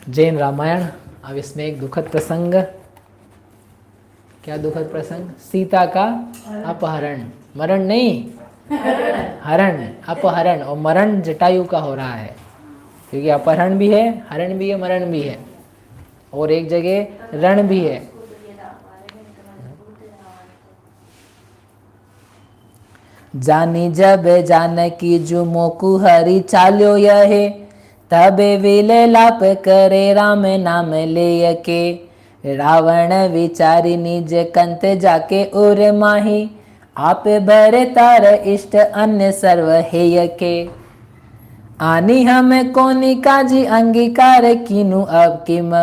जैन रामायण। अब इसमें एक दुखद प्रसंग, क्या दुखद प्रसंग? सीता का अपहरण, मरण नहीं, हरण, अपहरण, और मरण जटायु का हो रहा है, क्योंकि अपहरण भी है, हरण भी है, मरण भी है, और एक जगह रण भी है। जानी जब जानकी जो मोकु हरि चाल्यो यहे, तबे विले लाप करे राम नाम ले के। रावण विचारी निज कंत जाके उर माही, आप भरे तार इष्ट अन्य सर्व हेय के। आनी हम कोनी काजी अंगीकार कीनु अब किम,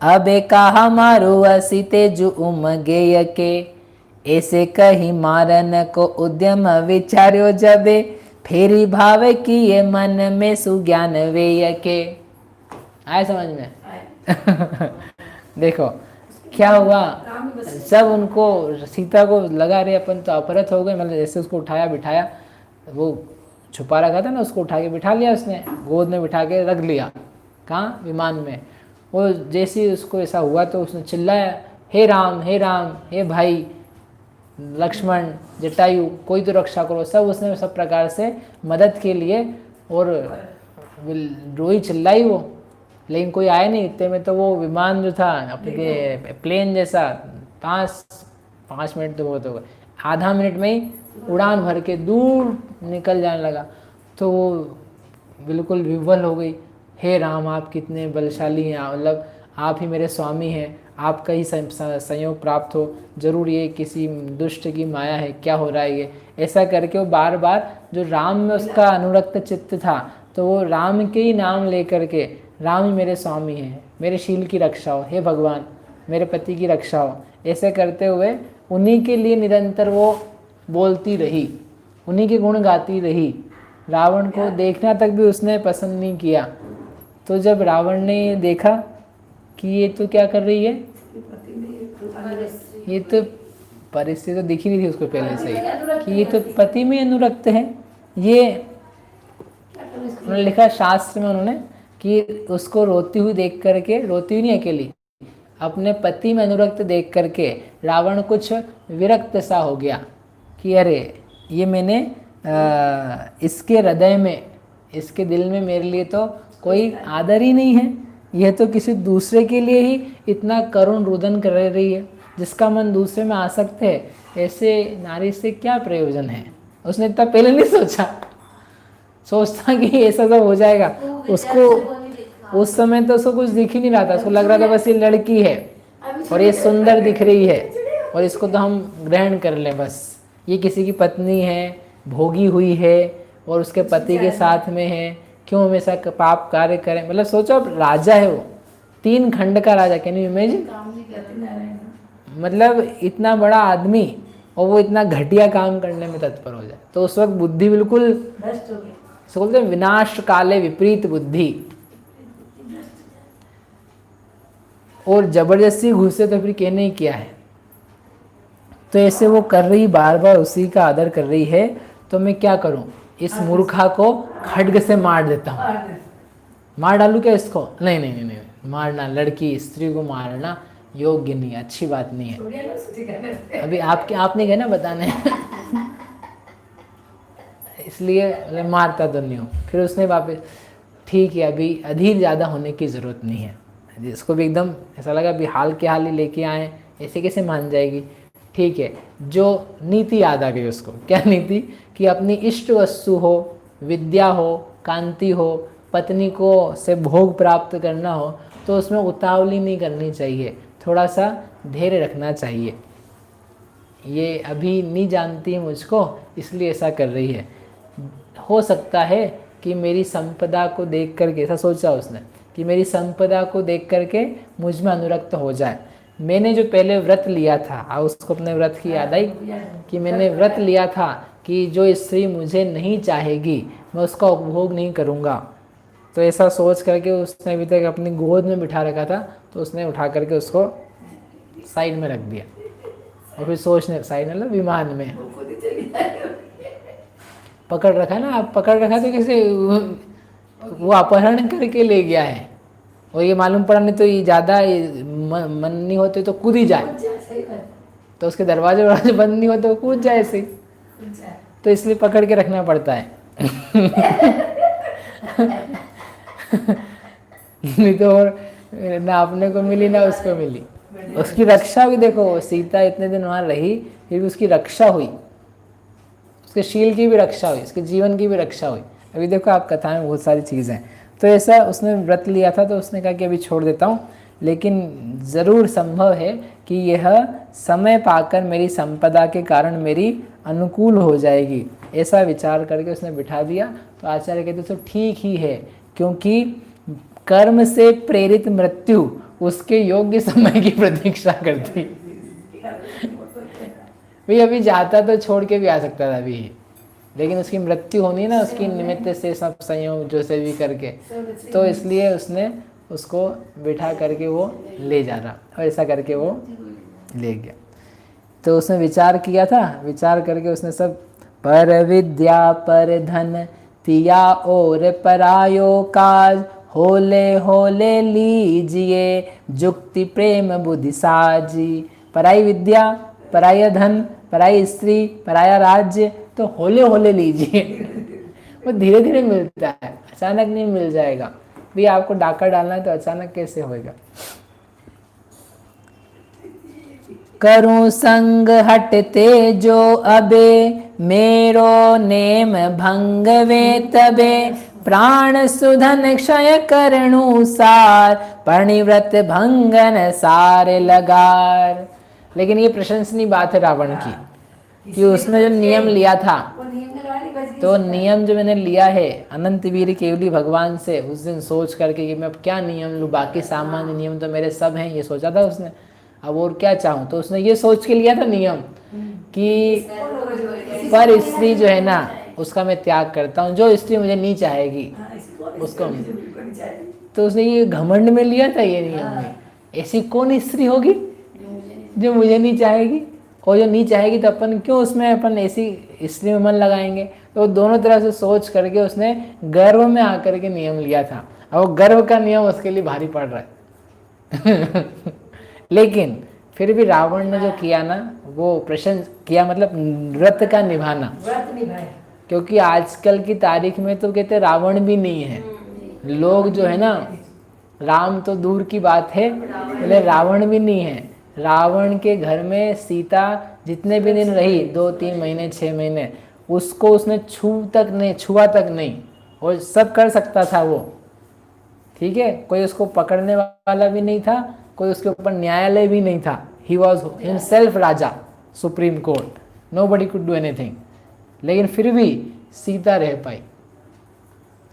अबे कहा मारो असी तेजु उम गेय के। ऐसे कही मारन को उद्यम विचार्यो जबे, फेरी भाव किए मन में सुज्ञान वेय के। आए समझ में? देखो क्या हुआ, जब उनको सीता को लगा रहे अपन तो अपहृत हो गए, मतलब जैसे उसको उठाया बिठाया, वो छुपा रखा था ना, उसको उठा के बिठा लिया, उसने गोद में बिठा के रख लिया, कहाँ? विमान में। वो जैसे ही उसको ऐसा हुआ तो उसने चिल्लाया, हे राम, हे राम, हे भाई लक्ष्मण, जटायु, कोई तो रक्षा करो। सब उसने सब प्रकार से मदद के लिए, और रोई चिल्लाई वो, लेकिन कोई आया नहीं। इतने में तो वो विमान जो था अपने प्लेन जैसा, 5 मिनट तो बहुत हो गए, आधा मिनट में ही उड़ान भर के दूर निकल जाने लगा। तो वो बिल्कुल विह्वल हो गई, हे राम आप कितने बलशाली हैं, मतलब आप ही मेरे स्वामी हैं, आपका ही संयोग प्राप्त हो, जरूर ये किसी दुष्ट की माया है, क्या हो रहा है ये। ऐसा करके वो बार बार, जो राम में उसका अनुरक्त चित्त था, तो वो राम के ही नाम लेकर के, राम ही मेरे स्वामी हैं, मेरे शील की रक्षा हो, हे भगवान मेरे पति की रक्षा हो, ऐसे करते हुए उन्हीं के लिए निरंतर वो बोलती रही, उन्हीं के गुण गाती रही। रावण को देखना तक भी उसने पसंद नहीं किया। तो जब रावण ने देखा कि ये तो क्या कर रही है, ये तो परिस्थिति तो दिखी नहीं थी उसको पहले से ही कि ये तो पति में अनुरक्त है। ये उन्होंने लिखा शास्त्र में उन्होंने कि उसको रोती हुई देख करके, रोती हुई नहीं अकेली, अपने पति में अनुरक्त देख करके रावण कुछ विरक्त सा हो गया कि अरे ये मैंने इसके हृदय में, इसके दिल में मेरे लिए तो कोई आदर ही नहीं है, यह तो किसी दूसरे के लिए ही इतना करुण रुदन कर रही है, जिसका मन दूसरे में आसक्त है, ऐसे नारी से क्या प्रयोजन है। उसने इतना पहले नहीं सोचा, सोचता कि ऐसा सब हो जाएगा। उसको उस समय तो उसको कुछ दिख ही नहीं रहा था, उसको लग रहा था बस ये लड़की है और ये सुंदर दिख रही है और इसको तो हम ग्रहण कर लें, बस ये किसी की पत्नी है, भोगी हुई है और उसके पति के साथ में है, क्यों हमेशा पाप कार्य करें। मतलब सोचो राजा है वो, 3 खंड का राजा, कैन यू इमेजिन, मतलब इतना बड़ा आदमी और वो इतना घटिया काम करने में तत्पर हो जाए। तो उस वक्त बुद्धि बिल्कुल बोलते हैं विनाश काले विपरीत बुद्धि, और जबरदस्ती घुसे तो फिर कहने ही क्या है। तो ऐसे वो कर रही, बार बार उसी का आदर कर रही है, तो मैं क्या करूं, इस मूर्खा को खड्ग से मार देता हूं। मार डालूं क्या इसको? नहीं नहीं नहीं नहीं, मारना, लड़की स्त्री को मारना योग्य नहीं, अच्छी बात नहीं है। अभी आप नहीं गए ना बताने इसलिए मारता तो नहीं हूँ। फिर उसने वापस, ठीक है अभी अधीर ज़्यादा होने की ज़रूरत नहीं है, जिसको भी एकदम ऐसा लगा अभी हाल के हाल ही लेके आए, ऐसे कैसे मान जाएगी। ठीक है, जो नीति याद आ गई उसको, क्या नीति, कि अपनी इष्ट वस्तु हो, विद्या हो, कांति हो, पत्नी को से भोग प्राप्त करना हो, तो उसमें उतावली नहीं करनी चाहिए, थोड़ा सा धैर्य रखना चाहिए। ये अभी नहीं जानती है मुझको, इसलिए ऐसा कर रही है। हो सकता है कि मेरी संपदा को देख करके, ऐसा सोचा उसने कि मेरी संपदा को देख करके मुझ में अनुरक्त हो जाए। मैंने जो पहले व्रत लिया था, उसको अपने व्रत की याद आई कि मैंने व्रत लिया था कि जो स्त्री मुझे नहीं चाहेगी मैं उसका उपभोग नहीं करूँगा। तो ऐसा सोच करके उसने अभी तक अपनी गोद में बिठा रखा था, तो उसने उठा करके उसको साइड में रख दिया और फिर सोचने, साइड मतलब विमान में पकड़ रखा ना, आप पकड़ रखा तो कैसे, वो अपहरण करके ले गया है, और ये मालूम पड़ा नहीं तो ये ज़्यादा मन नहीं होते तो कूद ही जाए, तो उसके दरवाजे वरवाजे बंद नहीं होते तो कूद जाए ऐसे ही। तो इसलिए पकड़ के रखना पड़ता है। नहीं तो और ना अपने को मिली ना उसको मिली। उसकी रक्षा भी देखो, सीता इतने दिन वहाँ रही फिर भी उसकी रक्षा हुई, उसके शील की भी रक्षा हुई, उसके जीवन की भी रक्षा हुई। अभी देखो आप कथा में बहुत सारी चीज़ें हैं। तो ऐसा उसने व्रत लिया था तो उसने कहा कि अभी छोड़ देता हूँ, लेकिन ज़रूर संभव है कि यह समय पाकर मेरी संपदा के कारण मेरी अनुकूल हो जाएगी, ऐसा विचार करके उसने बिठा दिया। तो आचार्य कहते तो ठीक ही है, क्योंकि कर्म से प्रेरित मृत्यु उसके योग्य समय की प्रतीक्षा करती। भाई अभी जाता तो छोड़ के भी आ सकता था अभी, लेकिन उसकी मृत्यु होनी ना उसकी निमित्त से सब संयोग जो से भी करके, तो इसलिए उसने उसको बिठा करके वो ले जा रहा, और ऐसा करके वो ले गया। तो उसने विचार किया था, विचार करके उसने सब पर विद्या पर धन तिया और परायो काज, होले होले लीजिए जुक्ति प्रेम बुद्धि साजी। पराई विद्या, पराया धन, पराई स्त्री, पराया राज्य, तो होले होले लीजिए। वो धीरे धीरे मिलता है, अचानक नहीं मिल जाएगा। भी आपको डाका डालना है तो अचानक कैसे होएगा। करूं संग हटते जो अबे, मेरो नेम भंग वे तबे, प्राण सुधन क्षय करनु सार, परिव्रत भंगन सारे लगार। लेकिन ये प्रशंसनीय बात है रावण की कि उसने जो नियम लिया था, तो नियम जो मैंने लिया है अनंत वीर केवली भगवान से उस दिन सोच करके कि मैं अब क्या नियम लूँ, बाकी सामान्य नियम तो मेरे सब हैं, ये सोचा था उसने। अब और क्या चाहूँ, तो उसने ये सोच के लिया था नियम कि पर स्त्री जो है ना उसका मैं त्याग करता हूँ, जो स्त्री मुझे नहीं चाहेगी उसको। तो उसने ये घमंड में लिया था ये नियम में, ऐसी कौन स्त्री होगी जो मुझे नहीं चाहेगी, और जो नहीं चाहेगी तो अपन क्यों उसमें अपन ऐसी स्त्री में मन लगाएंगे। तो दोनों तरह से सोच करके उसने गर्व में आकर के नियम लिया था, और वो गर्व का नियम उसके लिए भारी पड़ रहा है। लेकिन फिर भी रावण ने जो किया ना वो प्रशंस किया, मतलब व्रत का निभाना, क्योंकि आजकल की तारीख में तो कहते रावण भी नहीं है। लोग जो है ना, राम तो दूर की बात है, बोले रावण भी नहीं है। रावण के घर में सीता जितने भी दिन रही, 2-3 महीने 6 महीने, उसको उसने छुआ तक नहीं, और सब कर सकता था वो, ठीक है। कोई उसको पकड़ने वाला भी नहीं था, कोई उसके ऊपर न्यायालय भी नहीं था। He was himself Raja, supreme court, nobody could do anything. लेकिन फिर भी सीता रह पाई,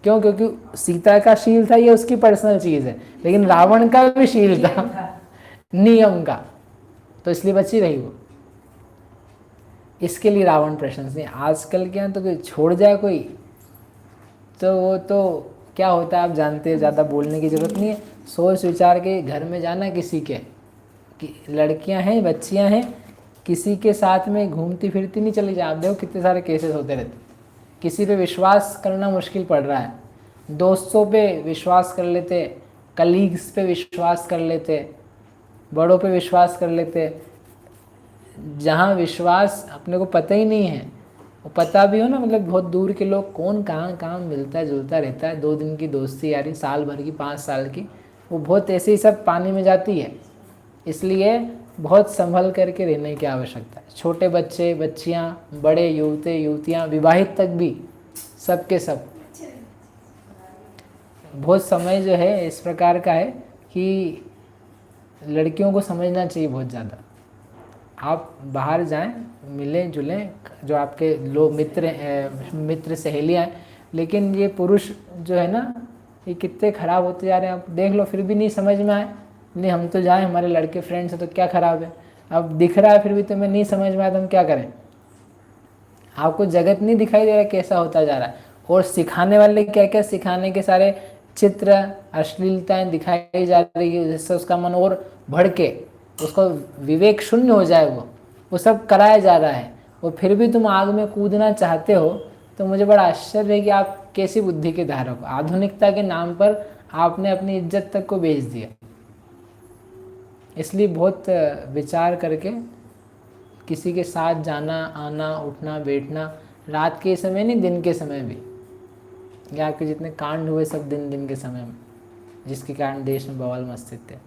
क्यों? क्योंकि सीता का शील था, ये उसकी पर्सनल चीज़ है, लेकिन रावण का भी शील था नियम का, तो इसलिए बची रही वो। इसके लिए रावण प्रशंसनीय। आजकल के यहाँ तो कोई छोड़ जाए कोई, तो वो तो क्या होता है आप जानते हैं, ज़्यादा बोलने की ज़रूरत नहीं है। सोच विचार के घर में जाना किसी के, कि लड़कियां हैं बच्चियां हैं, किसी के साथ में घूमती फिरती नहीं चली जाए। आप देखो कितने सारे केसेस होते रहते, किसी पे विश्वास करना मुश्किल पड़ रहा है, दोस्तों पे विश्वास कर लेते, कलीग्स पे विश्वास कर लेते, बड़ों पे विश्वास कर लेते। जहाँ विश्वास अपने को पता ही नहीं है, वो पता भी हो ना, मतलब बहुत दूर के लोग, कौन कहाँ कहाँ मिलता जुलता रहता है, 2 दिन की दोस्ती यारी, साल भर की, 5 साल की, वो बहुत ऐसे ही सब पानी में जाती है। इसलिए बहुत संभल करके रहने की आवश्यकता है। छोटे बच्चे बच्चियाँ, बड़े युवते युवतियाँ, विवाहित तक भी, सबके सब। बहुत समय जो है इस प्रकार का है कि लड़कियों को समझना चाहिए बहुत ज़्यादा। आप बाहर जाएं, मिलें जुलें, जो आपके लोग मित्र सहेलियाँ हैं, लेकिन ये पुरुष जो है ना, ये कितने ख़राब होते जा रहे हैं। आप देख लो, फिर भी नहीं समझ में आए, नहीं हम तो जाएं, हमारे लड़के फ्रेंड्स हैं तो क्या ख़राब है। अब दिख रहा है फिर भी तुम्हें नहीं समझ में आया तो हम क्या करें। आपको जगत नहीं दिखाई दे रहा कैसा होता जा रहा है, और सिखाने वाले क्या क्या सिखाने के सारे चित्र, अश्लीलताएँ दिखाई जा रही है, जिससे उसका मन और भड़ के उसको विवेक शून्य हो जाए, वो सब कराया जा रहा है। वो फिर भी तुम आग में कूदना चाहते हो, तो मुझे बड़ा आश्चर्य है कि आप कैसी बुद्धि के धारक हो। आधुनिकता के नाम पर आपने अपनी इज्जत तक को बेच दिया। इसलिए बहुत विचार करके किसी के साथ जाना आना उठना बैठना, रात के समय नहीं दिन के समय भी। ये आपके जितने कांड हुए सब दिन के समय में, जिसके कारण देश में बवाल मस्ती थे।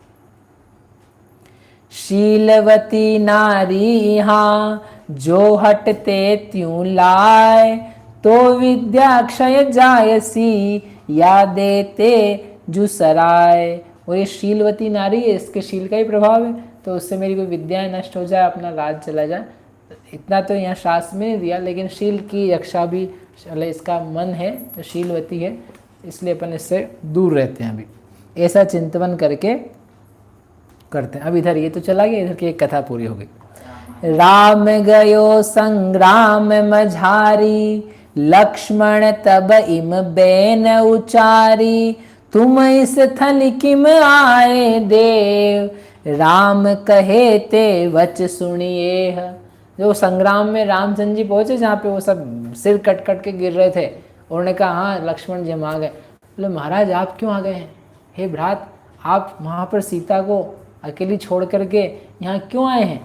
शीलवती नारी यहाँ जो हटते त्यों लाए, तो विद्या क्षय जायसी या देते जुसराय। वो ये शीलवती नारी है, इसके शील का ही प्रभाव है, तो उससे मेरी कोई विद्याएं नष्ट हो जाए, अपना राज चला जाए। इतना तो यहाँ शास्त्र में नहीं दिया, लेकिन शील की रक्षा भी इसका मन है, तो शीलवती है, इसलिए अपन इससे दूर रहते हैं। अभी ऐसा चिंतन करके करते हैं। अब इधर ये तो चला गया, इधर की एक कथा पूरी हो गई। राम गयो संग्राम मझारी, लक्ष्मण तब इम बैन उचारी, तुम इस थल किम आए देव, राम कहे ते वच सुनिए। जो संग्राम में रामचंद्र जी पहुंचे, जहाँ पे वो सब सिर कट कट के गिर रहे थे, उन्होंने कहा हाँ लक्ष्मण जी हम आ गए। बोले महाराज आप क्यों आ गए हैं? हे भ्रात, आप वहाँ पर सीता को अकेली छोड़ करके यहाँ क्यों आए हैं?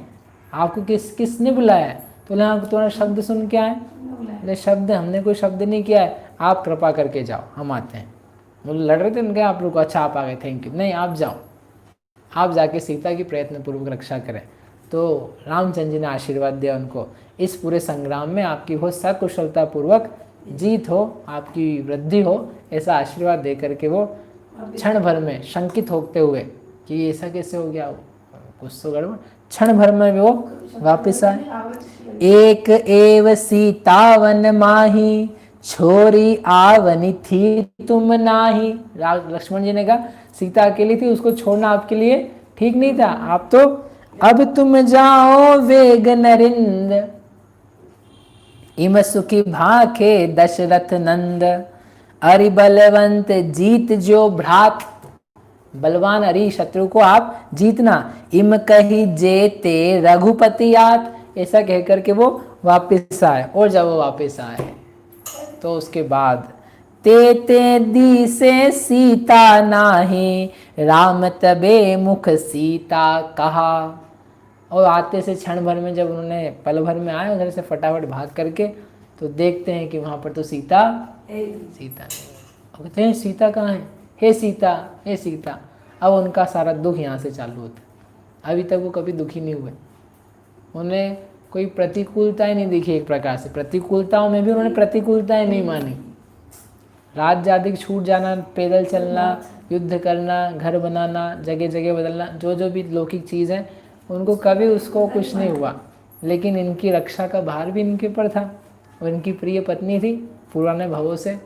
आपको किसने बुलाया है? तो बोले हाँ तुम्हारा शब्द सुन के आए। बोले शब्द? हमने कोई शब्द नहीं किया है, आप कृपा करके जाओ, हम आते हैं। बोले लड़ रहे थे उनके, आप रुको, अच्छा आप आ गए, थैंक यू। नहीं आप जाओ, आप जाके सीता की प्रयत्नपूर्वक रक्षा करें। तो रामचंद्र जी ने आशीर्वाद दिया उनको, इस पूरे संग्राम में आपकी हो सकुशलता पूर्वक जीत हो, आपकी वृद्धि हो, ऐसा आशीर्वाद दे करके वो क्षण भर में शंकित होते हुए कि ऐसा कैसे हो गया, कुछ तो गड़बड़, क्षण भर में वो वापस आए। एक एव सीतावन माही, छोरी आवनी थी तुम नाही। लक्ष्मण जी ने कहा सीता अकेली थी, उसको छोड़ना आपके लिए ठीक नहीं था, आप तो अब तुम जाओ वेग नरिंद, इम सुखी भाखे दशरथ नंद, अरि बलवंत जीत जो भ्रात। बलवान अरि शत्रु को आप जीतना। इम कही जेते रघुपति आत, ऐसा कहकर के वो वापस आए। और जब वो वापस आए तो उसके बाद ते दी से सीता नाही, राम तबे मुख सीता कहा। और आते से क्षण भर में, जब उन्होंने पल भर में आए उधर से फटाफट भाग करके, तो देखते हैं कि वहाँ पर तो सीता नहीं। कहते हैं सीता कहाँ है? हे सीता, हे सीता। अब उनका सारा दुख यहाँ से चालू होता है। अभी तक वो कभी दुखी नहीं हुए, उन्हें कोई प्रतिकूलता ही नहीं दिखी। एक प्रकार से प्रतिकूलताओं में भी उन्होंने प्रतिकूलताएं नहीं मानी। राज्य आदि छूट जाना, पैदल चलना, युद्ध करना, घर बनाना, जगह जगह बदलना, जो जो भी लौकिक चीज़ है उनको कभी उसको कुछ नहीं हुआ। लेकिन इनकी रक्षा का भार भी इनके ऊपर था, और इनकी प्रिय पत्नी थी पुराने भवों से,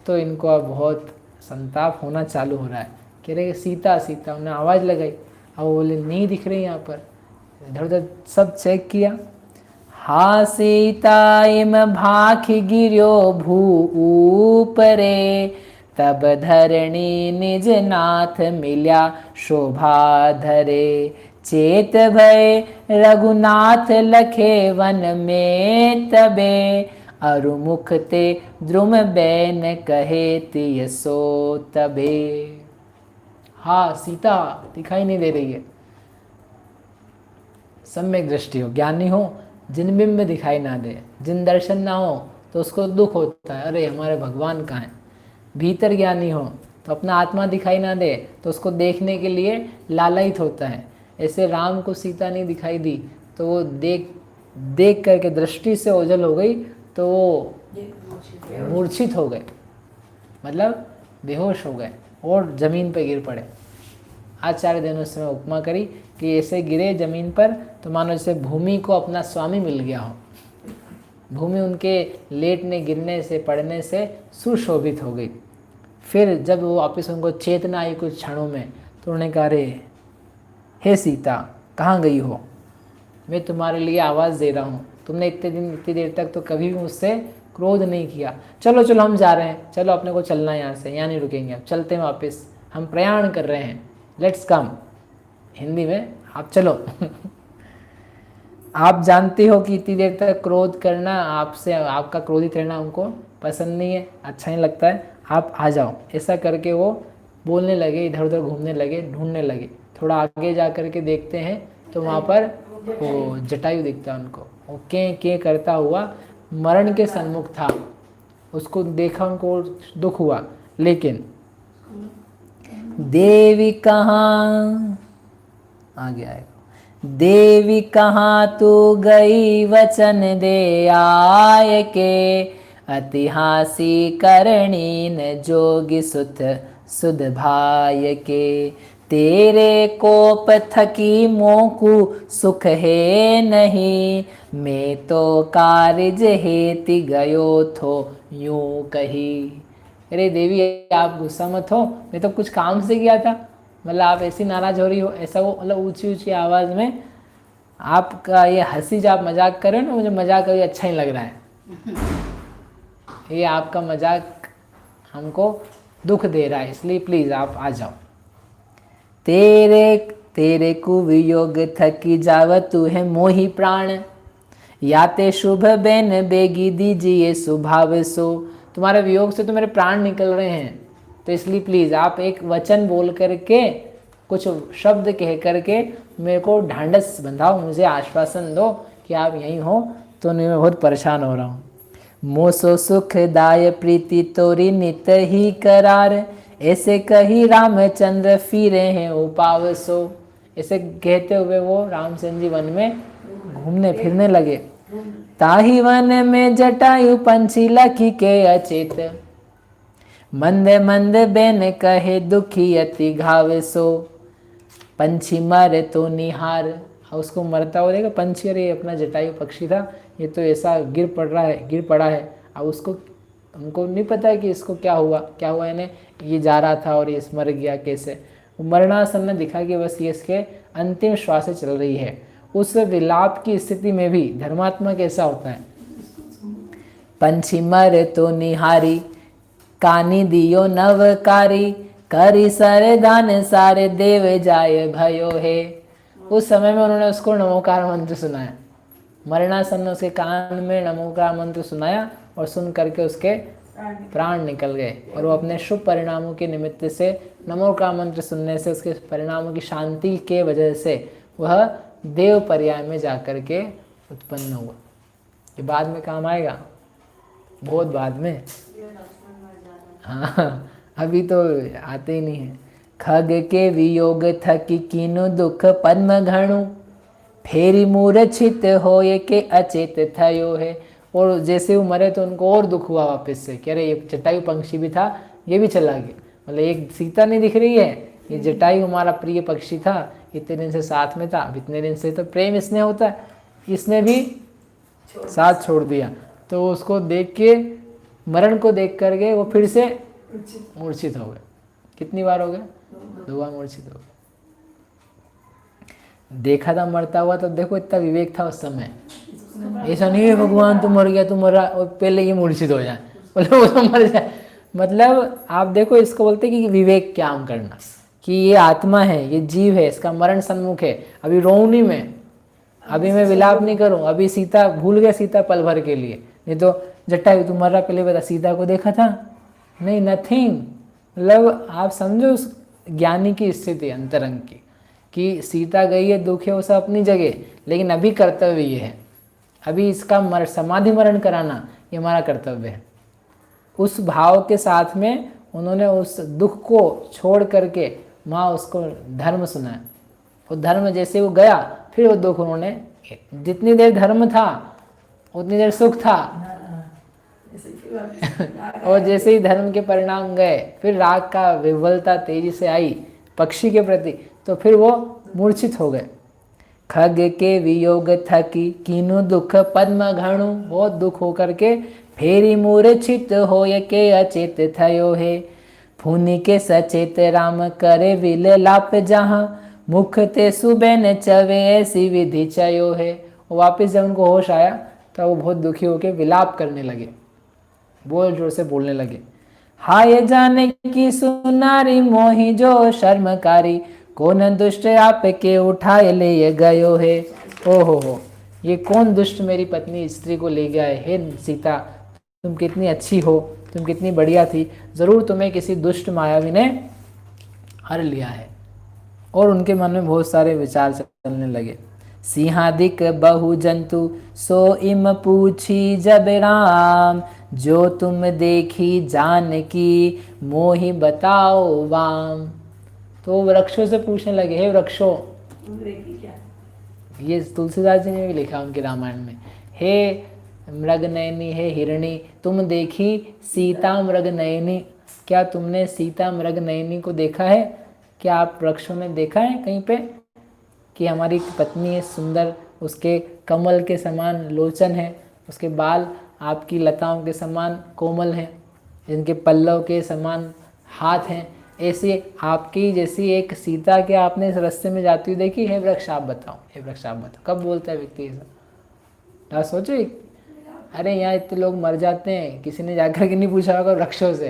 तो इनको अब बहुत संताप होना चालू हो रहा है। कह रहे सीता सीता, उन्हें आवाज़ लगाई। अब वो बोले नहीं दिख रही यहाँ पर, इधर उधर सब चेक किया। हा सीता इम भाख गिर्यो भू ऊपरे, तब धरणी निज नाथ मिल्या शोभा धरे, चेत भय रघुनाथ लखे वन में तबे, अरुमुख ते द्रुम बैन कहे तिय सो तबे। हाँ सीता दिखाई नहीं दे रही है, सम्यक दृष्टि हो, ज्ञानी हो, जिन बिंब दिखाई ना दे, जिन दर्शन ना हो तो उसको दुख होता है, अरे हमारे भगवान कहाँ हैं। भीतर ज्ञानी हो तो अपना आत्मा दिखाई ना दे तो उसको देखने के लिए लालायित होता है। ऐसे राम को सीता नहीं दिखाई दी तो वो देख करके दृष्टि से ओझल हो गई, तो वो मूर्छित हो गए, मतलब बेहोश हो गए और जमीन पर गिर पड़े। आचार्य देव ने उस समय उपमा करी कि ऐसे गिरे जमीन पर तो मानो जैसे भूमि को अपना स्वामी मिल गया हो। भूमि उनके लेटने गिरने से पड़ने से सुशोभित हो गई। फिर जब वो वापस उनको चेतना आई कुछ क्षणों में, तो उन्होंने कहा अरे हे सीता कहाँ गई हो, मैं तुम्हारे लिए आवाज़ दे रहा हूँ, तुमने इतनी देर तक तो कभी भी मुझसे क्रोध नहीं किया। चलो चलो हम जा रहे हैं, चलो अपने को चलना है यहाँ से, यहाँ नहीं रुकेंगे, अब चलते हैं वापस, हम प्रयाण कर रहे हैं, लेट्स कम। हिंदी में आप चलो। आप जानते हो कि इतनी देर तक क्रोध करना, आपसे आपका क्रोधित रहना हमको पसंद नहीं है, अच्छा नहीं लगता है, आप आ जाओ। ऐसा करके वो बोलने लगे, इधर उधर घूमने लगे, ढूंढने लगे। थोड़ा आगे जा करके देखते हैं तो वहाँ पर वो जटायु दिखता है उनको। वो के करता हुआ मरण के सन्मुख था। उसको देखा, उनको दुख हुआ, लेकिन देवी कहाँ, आगे आएगा, देवी कहाँ तू गई वचन दे आय के, अतिहासी करणीन जोगी सुत सुध भाय के, तेरे कोप थकी मोकु सुख है नहीं, मैं तो कार्य हेति गयो थो यूं कही। अरे देवी आप गुस्सा मत हो, मैं तो कुछ काम से गया था, मतलब आप ऐसी नाराज हो रही हो, ऐसा वो मतलब ऊंची ऊंची आवाज़ में आपका ये हंसी जो आप मजाक कर रहे हो ना, मुझे मजाक कभी अच्छा ही लग रहा है। ये आपका मजाक हमको दुख दे रहा है, इसलिए प्लीज़ आप आ जाओ। तेरे तेरे कुवियोग थकी जावत तू है मोही प्राण, याते शुभ बेन बेगी दीजिए सुभाव सो। तुम्हारे वियोग से तो मेरे प्राण निकल रहे हैं, तो इसलिए प्लीज़ आप एक वचन बोल करके, कुछ शब्द कह करके मेरे को ढांढस बंधाओ, मुझे आश्वासन दो कि आप यहीं हो, तो मैं बहुत परेशान हो रहा हूँ। मोसो सुखदाय प्रीति तोरी नित ही करार, ऐसे कही रामचंद्र फिरे हैं उपावसो। ऐसे कहते हुए वो रामचंद्र जी वन में घूमने फिरने लगे। ताही वन में जटायु पंछी लखी के अचेत, मंद मंद बेन कहे दुखी अति घाव सो। पंछी मरे तो निहार, उसको मरता हुआ देखा पंछी, अरे अपना जटायु पक्षी था, ये तो ऐसा गिर पड़ा है। अब उसको हमको नहीं पता है कि इसको क्या हुआ इन्हें, ये जा रहा था और ये मर गया कैसे। मरणासन ने दिखा कि बस ये इसके अंतिम श्वासें चल रही है। उस विलाप की स्थिति में भी धर्मात्मा कैसा होता है। पंछी मरे तो निहारी, कानी दियो नवकारी, करी सरे दान सारे देव जाय भयो है। उस समय में उन्होंने उसको नमोकार मंत्र सुनाया, मरणासन ने उसके कान में नमोकार मंत्र सुनाया और सुन करके उसके प्राण निकल गए। और वो अपने शुभ परिणामों के निमित्त से नमोकार मंत्र सुनने से, उसके परिणामों की शांति के वजह से वह देव पर्याय में जाकर के उत्पन्न हुआ। ये बाद में काम आएगा, बहुत बाद में, हाँ अभी तो आते ही नहीं है। खग के वियोग थकी कीनु दुख पद्म घणु, फेरी मूर्छित होए के अचेत थयो है। और जैसे वो मरे तो उनको और दुख हुआ वापस से कि अरे ये जटायु पंक्षी भी था, ये भी चला गया। मतलब एक सीता नहीं दिख रही है, ये जटायु हमारा प्रिय पक्षी था, इतने दिन से साथ में था, अब इतने दिन से तो प्रेम स्नेह होता है, इसने भी साथ छोड़ दिया। तो उसको देख के, मरण को देख करके वो फिर से मूर्छित हो गए। कितनी बार हो गए? 2 बार मूर्छित हो गए। देखा था मरता हुआ तो देखो इतना विवेक था उस समय, ऐसा नहीं है भगवान तू मर गया, तू मरा और पहले ये मूर्छित हो जाए, बोले वो तो मर जाए। मतलब आप देखो, इसको बोलते कि विवेक क्या करना, कि ये आत्मा है, ये जीव है, इसका मरण सन्मुख है। अभी रोऊं नहीं मैं, अभी मैं विलाप नहीं करूं, अभी सीता भूल गया, सीता पल भर के लिए। नहीं तो जटायु तू मर रहा, पहले बता सीता को देखा था नहीं, नथिंग। मतलब आप समझो उस ज्ञानी की स्थिति अंतरंग की, कि सीता गई है, दुख है, वो सब अपनी जगह, लेकिन अभी कर्तव्य ये है, अभी इसका समाधि मरण कराना ये हमारा कर्तव्य है। उस भाव के साथ में उन्होंने उस दुख को छोड़ करके माँ उसको धर्म सुनाया। वो धर्म जैसे वो गया, फिर वो दुख उन्होंने, जितनी देर धर्म था उतनी देर सुख था और जैसे ही धर्म के परिणाम गए, फिर राग का विह्वलता तेजी से आई पक्षी के प्रति, तो फिर वो मूर्छित हो गए। खग के वियोग थकी कीनु दुख पद्म घणु, बहुत दुख होकर के फेरी मूर्छित होय के अचेत थयो है। फूनी के सचेत राम करे विललाप जहाँ, मुख ते सुबेन चवे ऐसी विधि चयो है। वापिस जब उनको होश आया तो वो बहुत दुखी होकर विलाप करने लगे, बोल जोर से बोलने लगे। हाय जाने की सुनारी मोही जो शर्मकारी, कौन दुष्ट आपके उठाए ले ये गयो है। हो, ये कौन दुष्ट मेरी पत्नी स्त्री को ले गया है। हे सीता तुम कितनी अच्छी हो, तुम कितनी बढ़िया थी, ज़रूर तुम्हें किसी दुष्ट मायावी ने हर लिया है। और उनके मन में बहुत सारे विचार चलने लगे। सिंहादिक बहु जंतु सो इम पूछी जब राम, जो तुम देखी जानकी मोहि बताओ वाम। तो वृक्षों से पूछने लगे, हे वृक्षों, ये तुलसीदास जी ने भी लिखा उनके रामायण में, हे मृगनयनी, हे हिरणी, तुम देखी सीता मृगनयनी, क्या तुमने सीता मृगनयनी को देखा है? क्या आप वृक्षों ने देखा है कहीं पे कि हमारी पत्नी है सुंदर, उसके कमल के समान लोचन है, उसके बाल आपकी लताओं के समान कोमल हैं, जिनके पल्लव के समान हाथ हैं, ऐसे आपकी जैसी एक सीता के आपने इस रास्ते में जाती हुई देखी? हे वृक्ष आप बताओ, हे वृक्ष आप बताओ। कब बोलता है व्यक्ति ये सब? सोचो, अरे यहाँ इतने लोग मर जाते हैं, किसी ने जाकर के नहीं पूछा होगा वृक्षों से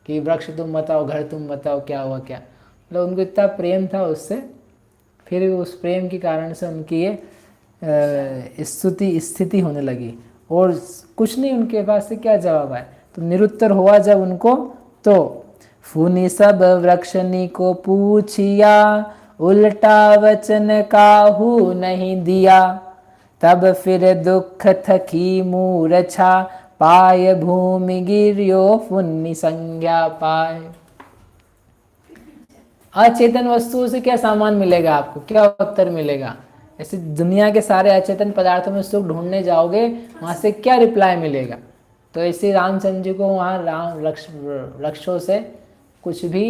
कि वृक्ष तुम बताओ, घर तुम बताओ, क्या हुआ क्या? मतलब उनको इतना प्रेम था उससे, फिर उस प्रेम के कारण से उनकी ये स्थिति होने लगी और कुछ नहीं उनके पास से क्या जवाब आया। तो निरुत्तर हुआ जब उनको, तो फूनी सब वृक्षनी को पूछिया, उल्टा वचन काहू नहीं दिया, तब फिर दुख थकी मूर्छा, पाय भूमि गिरियो फुन्नी संज्ञा पाए। अचेतन वस्तुओं से क्या सामान मिलेगा आपको, क्या उत्तर मिलेगा? ऐसे दुनिया के सारे अचेतन पदार्थों में सुख ढूंढने जाओगे, वहां से क्या रिप्लाई मिलेगा? तो ऐसे रामचंद्र जी को वहाँ वृक्षों से कुछ भी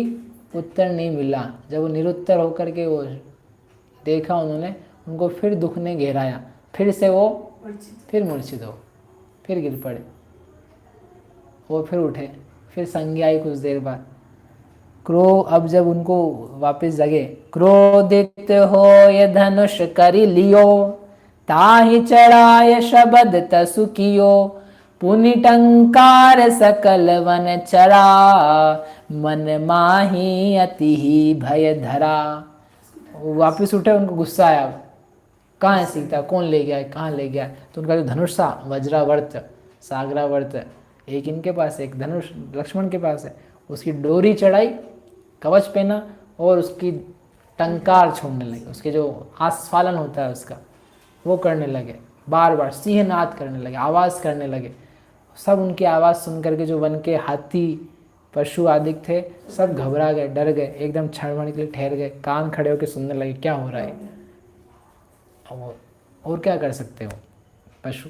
उत्तर नहीं मिला। जब वो निरुत्तर होकर के वो देखा उन्होंने, उनको फिर दुख ने घेराया, फिर से वो फिर मूर्छित हो, फिर गिर पड़े, वो फिर उठे, फिर संज्ञा आई कुछ देर बाद। अब जब उनको वापस जगे, क्रोधित हो ये धनुष करी लियो, ताहि चढ़ाय शबद तसु कियो, पुनि टंकार सकल वन चरा, मन माही अति ही भय धरा। वापिस उठे, उनको गुस्सा आया, कहाँ है सीता, कौन ले गया है, कहाँ ले गया है? तो उनका जो धनुष था, वज्रावर्त सागरावर्त, एक इनके पास, एक धनुष लक्ष्मण के पास है, उसकी डोरी चढ़ाई, कवच पहना और उसकी टंकार छोड़ने लगे, उसके जो आस्फालन होता है उसका वो करने लगे, बार बार सिंहनाद करने लगे, आवाज़ करने लगे। सब उनकी आवाज़ सुन करके जो वन के हाथी पशु आदि थे सब घबरा गए, डर गए, एकदम क्षण भर के लिए ठहर गए, कान खड़े होकर सुनने लगे क्या हो रहा है। और क्या कर सकते हो पशु,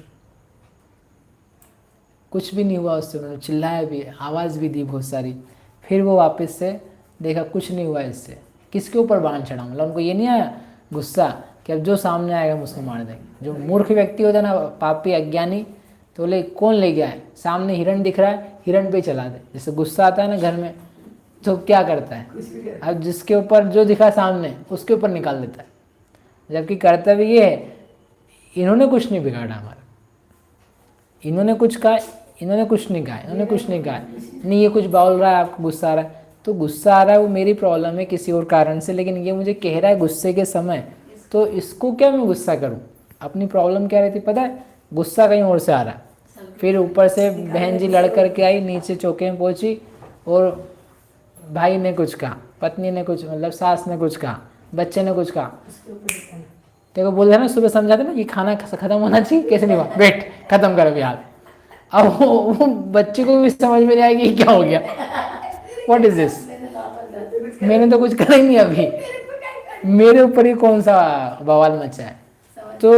कुछ भी नहीं हुआ उससे। उन्होंने चिल्लाया भी, आवाज़ भी दी बहुत सारी, फिर वो वापस से देखा कुछ नहीं हुआ इससे, किसके ऊपर बाण चढ़ाऊँ? मतलब उनको ये नहीं आया गुस्सा कि अब जो सामने आएगा हम उसको मार देंगे। जो मूर्ख व्यक्ति होता है ना, पापी अज्ञानी, तो बोले कौन ले गया है, सामने हिरण दिख रहा है, हिरण पे चला दे। जैसे गुस्सा आता है ना घर में, तो क्या करता है, अब जिसके ऊपर जो दिखा सामने उसके ऊपर निकाल देता है। जबकि कर्तव्य ये है, इन्होंने कुछ नहीं बिगाड़ा हमारा, इन्होंने कुछ कहा, इन्होंने कुछ नहीं कहा, इन्होंने कुछ नहीं कहा, नहीं ये कुछ बोल रहा है आपको गुस्सा आ रहा है, तो गुस्सा आ रहा है वो मेरी प्रॉब्लम है किसी और कारण से, लेकिन ये मुझे कह रहा है गुस्से के समय, तो इसको क्या मैं गुस्सा करूं? अपनी प्रॉब्लम क्या रहती पता है, गुस्सा कहीं और से आ रहा है। फिर ऊपर से बहन जी लड़ करके आई, नीचे चौके में पहुंची और भाई ने कुछ कहा, पत्नी ने कुछ, मतलब सास ने कुछ कहा, बच्चे ने कुछ कहा। देखो बोल रहे ना सुबह समझाते ना कि खाना खत्म होना चाहिए, कैसे नहीं हुआ, बैठ खत्म करो बिहार। अब वो बच्चे को भी समझ में नहीं आएगी क्या हो गया, व्हाट इज दिस, मैंने तो कुछ करा ही नहीं अभी, मेरे ऊपर ही कौन सा बवाल मचा है। तो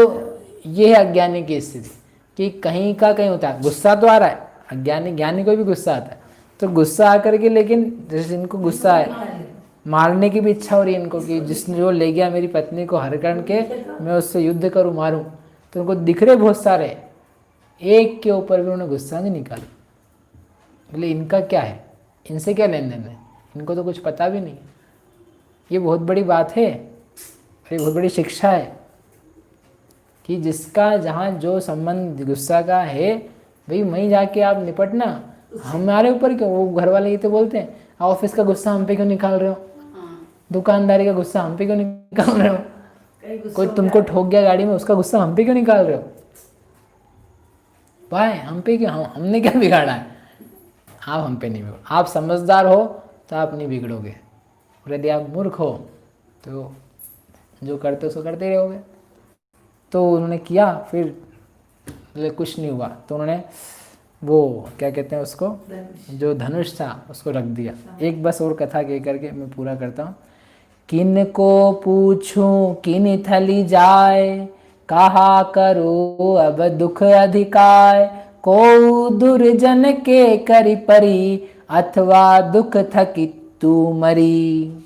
ये है अज्ञानी की स्थिति कि कहीं का कहीं होता है, गुस्सा तो आ रहा है, अज्ञानी ज्ञानी को भी गुस्सा आता है, तो गुस्सा आकर के, लेकिन जैसे इनको गुस्सा है, मारने की भी इच्छा हो रही है इनको कि जिसने जो ले गया मेरी पत्नी को हर करके मैं उससे युद्ध करूं, मारूं, तो उनको दिख रहे बहुत सारे, एक के ऊपर भी उन्होंने गुस्सा नहीं निकाला। बोले इनका क्या है, इनसे क्या लेन देन है, इनको तो कुछ पता भी नहीं। ये बहुत बड़ी बात है, ये बहुत बड़ी शिक्षा है कि जिसका जहाँ जो संबंध गुस्सा का है, भाई वहीं जाके आप निपटना, हमारे ऊपर क्यों। वो घर वाले ये तो बोलते हैं, ऑफिस का गुस्सा हम पे क्यों निकाल रहे हो, दुकानदारी का गुस्सा हम पे क्यों निकाल रहे हो, कोई तुमको ठोक गया गाड़ी में उसका गुस्सा हम पे क्यों निकाल रहे हो भाई, हम पे क्यों, हमने क्या बिगाड़ा है। आप हम पे नहीं बिगड़ो, आप समझदार हो तो आप नहीं बिगड़ोगे, और यदि आप मूर्ख हो तो जो करते हो उसको करते ही रहोगे। तो उन्होंने किया, फिर बोले कुछ नहीं हुआ, तो उन्होंने वो क्या कहते हैं उसको, जो धनुष था उसको रख दिया। एक बस और कथा कह करके मैं पूरा करता हूँ। किन को पूछूं किन थली जाए, कहा करो अब दुख अधिकाय, को दुर्जन के करी परी, अथवा दुख थकी तू मरी।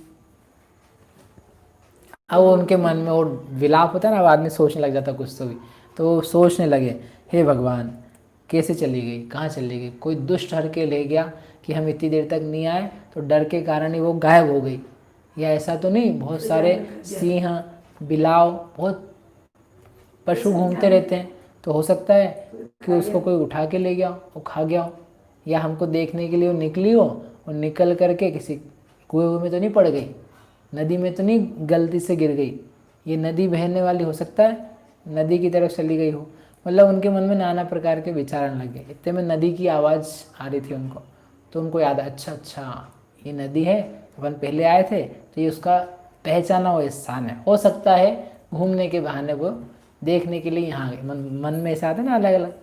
अब वो उनके मन में और विलाप होता है ना, अब आदमी सोचने लग जाता कुछ तो वो सोचने लगे, हे भगवान कैसे चली गई, कहाँ चली गई, कोई दुष्ट हर के ले गया कि हम इतनी देर तक नहीं आए तो डर के कारण ही वो गायब हो गई, या ऐसा तो नहीं, बहुत सारे सिंह बिलाव बहुत पशु घूमते रहते हैं, तो हो सकता है कि उसको कोई उठा के ले गया वो खा गया हो, या हमको देखने के लिए वो निकली हो और निकल करके किसी कुएं में तो नहीं पड़ गई, नदी में तो नहीं गलती से गिर गई, ये नदी बहने वाली हो सकता है नदी की तरफ चली गई हो। मतलब उनके मन में नाना प्रकार के विचार आने लगे। इतने में नदी की आवाज़ आ रही थी उनको, तो उनको याद, अच्छा ये नदी है, अपन पहले आए थे तो ये उसका पहचाना हुआ स्थान है, हो सकता है घूमने के बहाने वो देखने के लिए यहाँ गए। मन में ऐसा आता है ना अलग अलग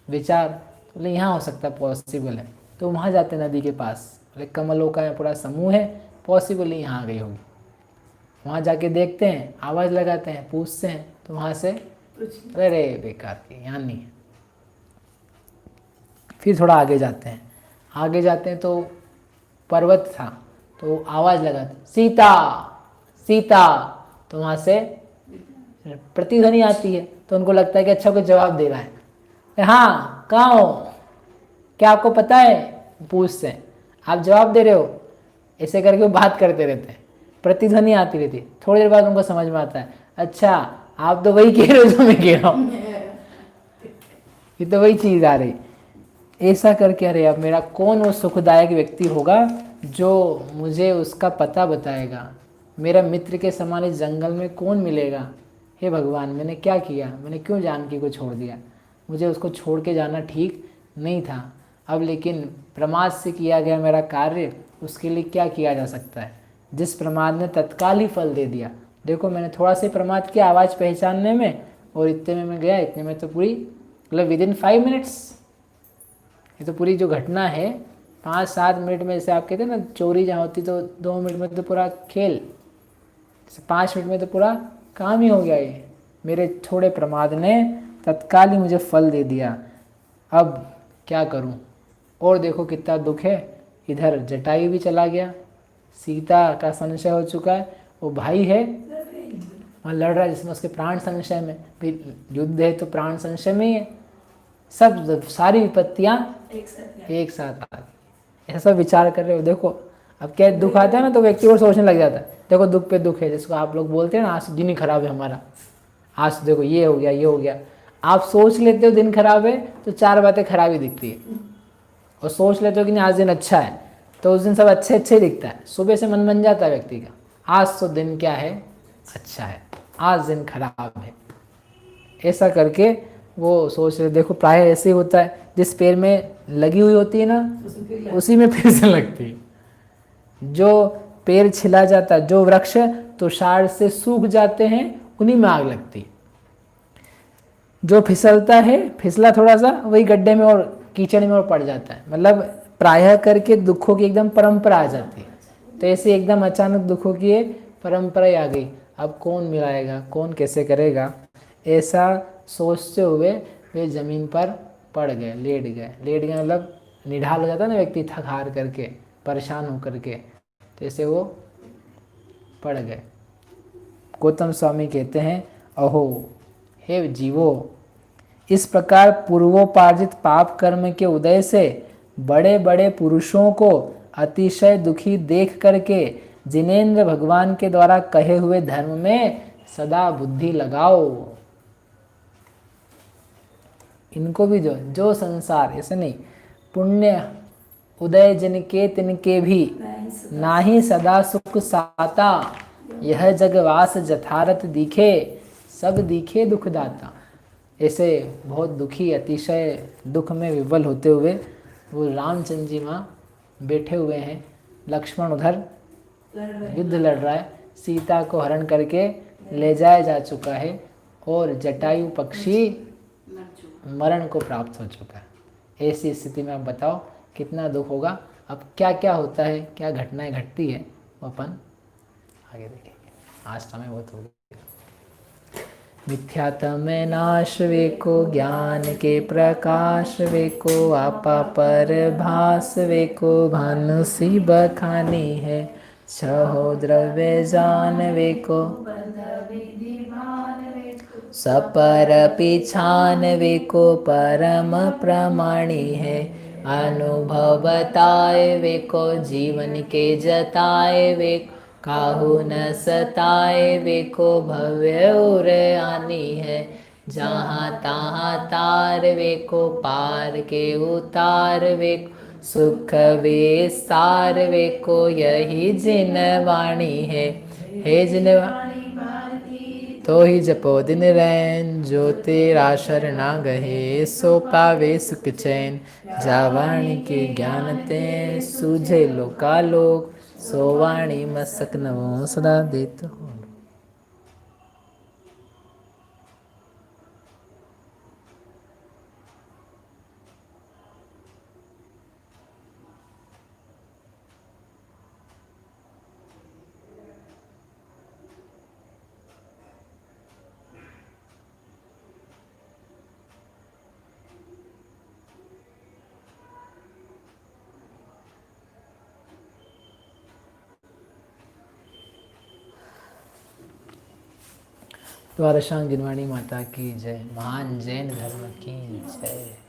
विचार, तो बोले यहाँ हो सकता है, पॉसिबल है, तो वहाँ जाते नदी के पास, बोले कमलों का पूरा समूह है, पॉसिबल ही यहाँ आ गई होगी। वहाँ जाके देखते हैं, आवाज़ लगाते हैं, पूछते हैं, तो वहाँ से अरे बेकार की यहाँ नहीं है। फिर थोड़ा आगे जाते हैं तो पर्वत था, तो आवाज़ लगाते सीता सीता, तो वहाँ से प्रतिध्वनि आती है, तो उनको लगता है कि अच्छा कोई जवाब दे रहा है। हाँ कहाँ हो, क्या आपको पता है, पूछते हैं, आप जवाब दे रहे हो, ऐसे करके वो बात करते रहते हैं, प्रतिध्वनि आती रहती है। थोड़ी देर बाद उनको समझ में आता है, अच्छा आप तो वही कह रहे हो जो मैं कह रहा हूँ, ये तो वही चीज़ आ रही। ऐसा करके अरे अब मेरा कौन वो सुखदायक व्यक्ति होगा जो मुझे उसका पता बताएगा, मेरा मित्र के समान इस जंगल में कौन मिलेगा। हे भगवान मैंने क्या किया, मैंने क्यों जानकी को छोड़ दिया, मुझे उसको छोड़ के जाना ठीक नहीं था। अब लेकिन प्रमाद से किया गया मेरा कार्य, उसके लिए क्या किया जा सकता है, जिस प्रमाद ने तत्काल ही फल दे दिया। देखो मैंने थोड़ा सा प्रमाद किया आवाज़ पहचानने में, और इतने में मैं गया, इतने में तो पूरी मतलब विदिन 5 मिनट्स, ये तो पूरी जो घटना है 5-7 मिनट में, जैसे आप कहते हैं ना चोरी जहाँ होती तो 2 मिनट में तो पूरा खेल, 5 मिनट में तो पूरा काम ही हो गया। ये मेरे थोड़े प्रमाद ने तत्काल ही मुझे फल दे दिया, अब क्या करूं। और देखो कितना दुख है, इधर जटायु भी चला गया, सीता का संशय हो चुका है, वो भाई है वहाँ लड़ रहा है जिसमें उसके प्राण संशय में, फिर युद्ध है तो प्राण संशय में ही है, सब सारी विपत्तियाँ एक साथ आ गई। ऐसा सब विचार कर रहे हो। देखो अब क्या दुख आता है ना तो व्यक्ति और सोचने लग जाता है, देखो दुख पे दुख है, जिसको आप लोग बोलते हैं ना आज दिन ही खराब है हमारा, आज देखो ये हो गया ये हो गया। आप सोच लेते हो दिन खराब है तो 4 बातें खराब ही दिखती है, और सोच लेते हो कि नहीं आज दिन अच्छा है तो उस दिन सब अच्छे अच्छे दिखता है। सुबह से मन बन जाता है व्यक्ति का, आज तो दिन क्या है, अच्छा है, आज दिन खराब है। ऐसा करके वो सोच रहे, देखो प्राय ऐसे ही होता है, जिस पेड़ में लगी हुई होती है ना उसी में फिर से लगती है। जो पेड़ छिला जाता है, जो वृक्ष तुषार से सूख जाते हैं उन्हीं में आग लगती है। जो फिसलता है, फिसला थोड़ा सा, वही गड्ढे में और कीचड़ में और पड़ जाता है। मतलब प्रायः करके दुखों की एकदम परंपरा आ जाती है। तो ऐसे एकदम अचानक दुखों की परंपरा आ गई, अब कौन मिलाएगा, कौन कैसे करेगा, ऐसा सोचते हुए वे जमीन पर पड़ गए, लेट गए मतलब निढाल हो जाता है ना व्यक्ति, थक हार करके परेशान हो करके, तो ऐसे वो पड़ गए। गौतम स्वामी कहते हैं, अहो हे जीवो, इस प्रकार पूर्वोपार्जित पाप कर्म के उदय से बड़े बड़े पुरुषों को अतिशय दुखी देख करके जिनेंद्र भगवान के द्वारा कहे हुए धर्म में सदा बुद्धि लगाओ। इनको भी जो संसार, ऐसे नहीं, पुण्य उदय जिनके तिनके भी नाही सदा सुख साता, यह जगवास जथारथ दिखे, सब दिखे दुखदाता। ऐसे बहुत दुखी, अतिशय दुख में विवल होते हुए वो रामचंद्र जी वहाँ बैठे हुए हैं, लक्ष्मण उधर युद्ध लड़ रहा है, सीता को हरण करके ले जाया जा चुका है और जटायु पक्षी मरण को प्राप्त हो चुका है। ऐसी स्थिति में आप बताओ कितना दुख होगा। अब क्या क्या होता है, क्या घटनाएं घटती है, वो अपन आगे देखेंगे। आज समय बहुत हो गया। मिथ्यात्म नाश वेको, ज्ञान के प्रकाश वेको, आपा पर भास वेको, भानु सी बखानी है, छहो द्रव्य जान वेको, सपर पिछान वेको, परम प्रमाणी है, अनुभव बताए वेको, जीवन के जताए वेको, काहू न सताए वेको, भव्य उर आनी है, जहाँ तहाँ तार वेको, पार के उतार वेको, सुख विस्तार वेको, यही जिन वाणी है, हे जिन तो ही जपो दिन रैन, जो तेरा शरणा गहे, सो पावे सुख चैन, जावाणी के ज्ञान ते, सूझे लोकालोक, सो वाणी मसक नवो सदा देत हो। द्वारशांग जिनवाणी माता की जय, महान जैन धर्म की जय।